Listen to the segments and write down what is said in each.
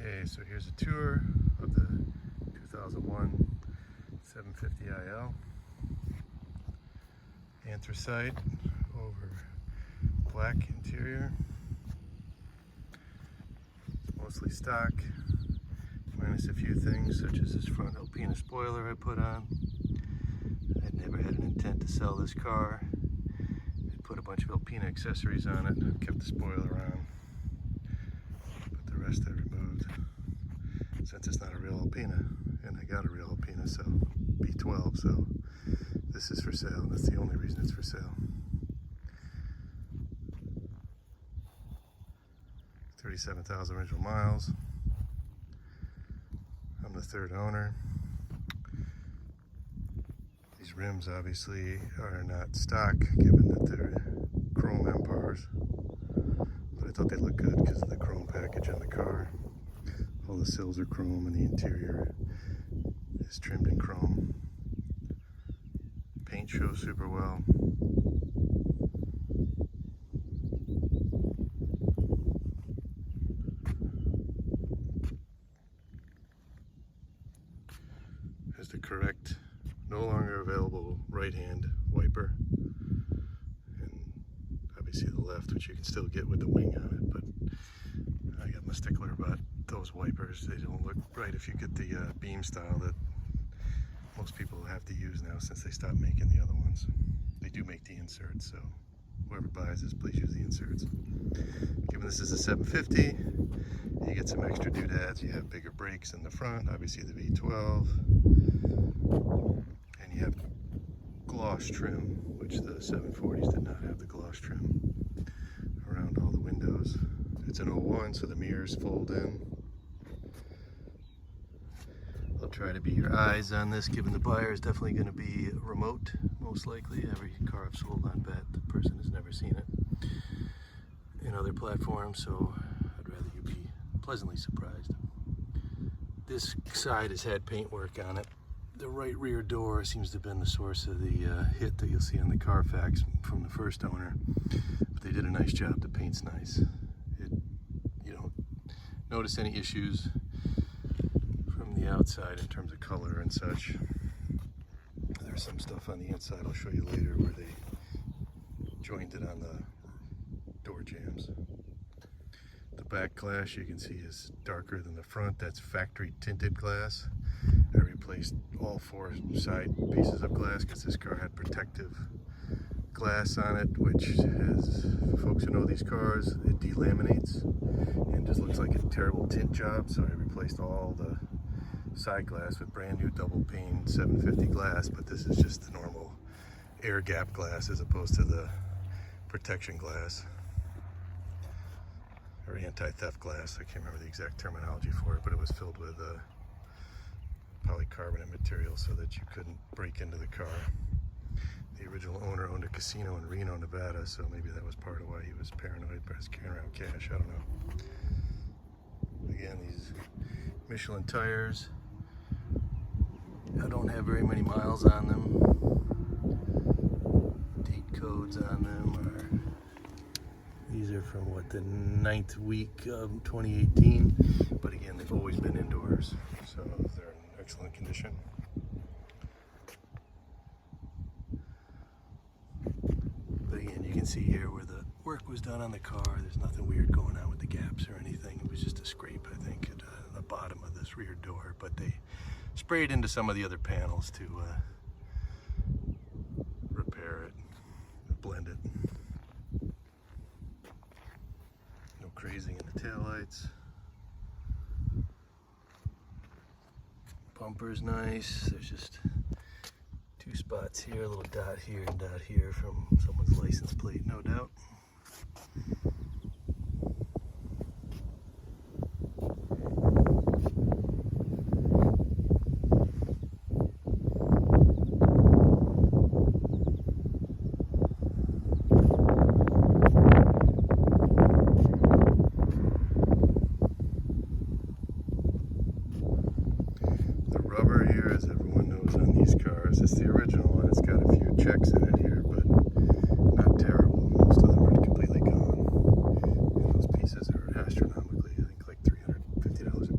Okay, so here's a tour of the 2001 750 IL. Anthracite over black interior. It's mostly stock, minus a few things such as this front Alpina spoiler I put on. I'd never had an intent to sell this car. I put a bunch of Alpina accessories on it. I've kept the spoiler on, but the rest I removed since it's not a real Alpina, and I got a real Alpina, so B12, so this is for sale. That's the only reason it's for sale. 37,000 original miles. I'm the third owner. These rims obviously are not stock, given that they're chrome Empires, but I thought they looked good because of the chrome package on the car. All the sills are chrome and the interior is trimmed in chrome. Paint shows super well. Has the correct, no longer available right-hand wiper, and obviously the left, which you can still get with the wing on it, but I got my stickler about those wipers. They don't look right if you get the beam style that most people have to use now since they stopped making the other ones. They do make the inserts, so whoever buys this, please use the inserts. Given this is a 750, you get some extra doodads. You have bigger brakes in the front, obviously the V12, and you have gloss trim, which the 740s did not have the gloss trim around all the windows. It's an 01, so the mirrors fold in. I'll try to be your eyes on this, given the buyer is definitely going to be remote, most likely. Every car I've sold on bet, the person has never seen it in other platforms, so I'd rather you be pleasantly surprised. This side has had paintwork on it. The right rear door seems to have been the source of the hit that you'll see on the Carfax from the first owner, but they did a nice job. The paint's nice. You don't notice any issues from the outside in terms of color and such. There's some stuff on the inside I'll show you later where they joined it on the door jambs. The back glass you can see is darker than the front. That's factory tinted glass. I replaced all four side pieces of glass because this car had protective glass on it, which has, folks who know these cars, it delaminates and just looks like a terrible tint job, so I replaced all the side glass with brand new double pane 750 glass, but this is just the normal air gap glass as opposed to the protection glass or anti-theft glass. I can't remember the exact terminology for it, but it was filled with polycarbonate material so that you couldn't break into the car. The original owner owned a casino in Reno, Nevada, so maybe that was part of why he was paranoid, but he's carrying around cash, I don't know. Again, these Michelin tires, I don't have very many miles on them. Date codes on them are, these are from what, the 9th week of 2018, but again, they've always been indoors, so they're in excellent condition. But again, you can see here where the work was done on the car. There's nothing weird going on with the gaps or anything. It was just a scrape, I think, at the bottom of this rear door, but they sprayed into some of the other panels to repair it, blend it. No crazing in the taillights. Bumper's nice. There's just two spots here, a little dot here and dot here from someone's license plate, no doubt. Rubber here, as everyone knows on these cars, it's the original and it's got a few checks in it here, but not terrible. Most of them are completely gone. And those pieces are astronomically, I think like $350 a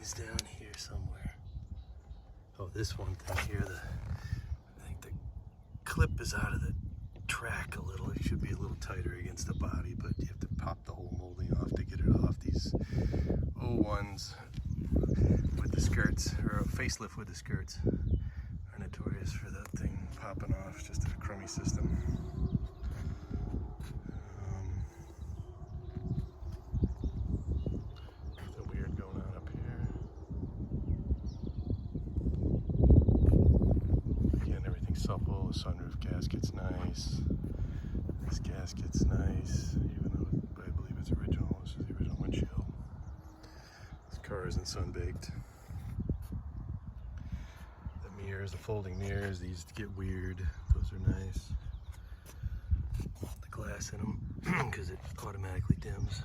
is down here somewhere. Oh, this one thing here, I think the clip is out of the track a little. It should be a little tighter against the body, but you have to pop the whole molding off to get it off. These 01s with the skirts, or a facelift with the skirts, are notorious for that thing popping off. Just a crummy system. Nothing weird going on up here. Again, everything's supple. The sunroof gasket's nice. This gasket's nice, even though I believe it's original. This is the original windshield. This car isn't sun-baked. The mirrors, the folding mirrors, these get weird. Those are nice. The glass in them, because it automatically dims.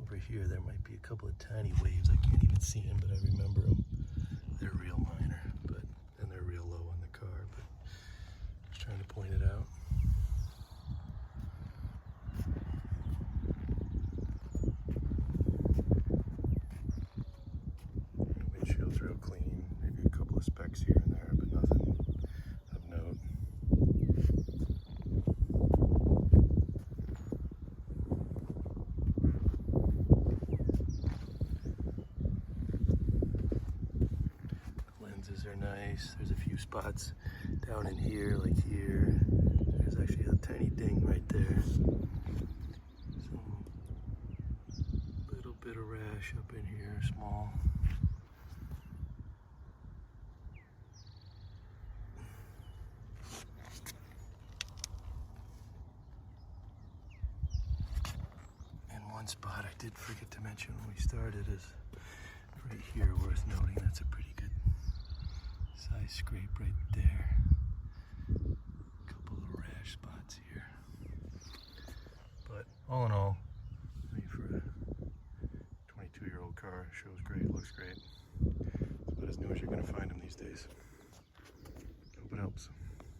Over here, there might be a couple of tiny waves. I can't even see them, but I remember them. They're real minor, and they're real low on the car, but just trying to point it out. Windshield's real clean. Maybe a couple of specks here and there, but nothing of note. The lenses are nice. There's a few spots down in here, like here. There's actually a tiny ding right there. Some little bit of rash up in here, small. And one spot I did forget to mention when we started is right here, worth noting. That's a pretty good size scrape right there. A couple little rash spots here. But all in all, I mean, for a 22-year-old car, shows great, looks great. It's about as new as you're going to find them these days.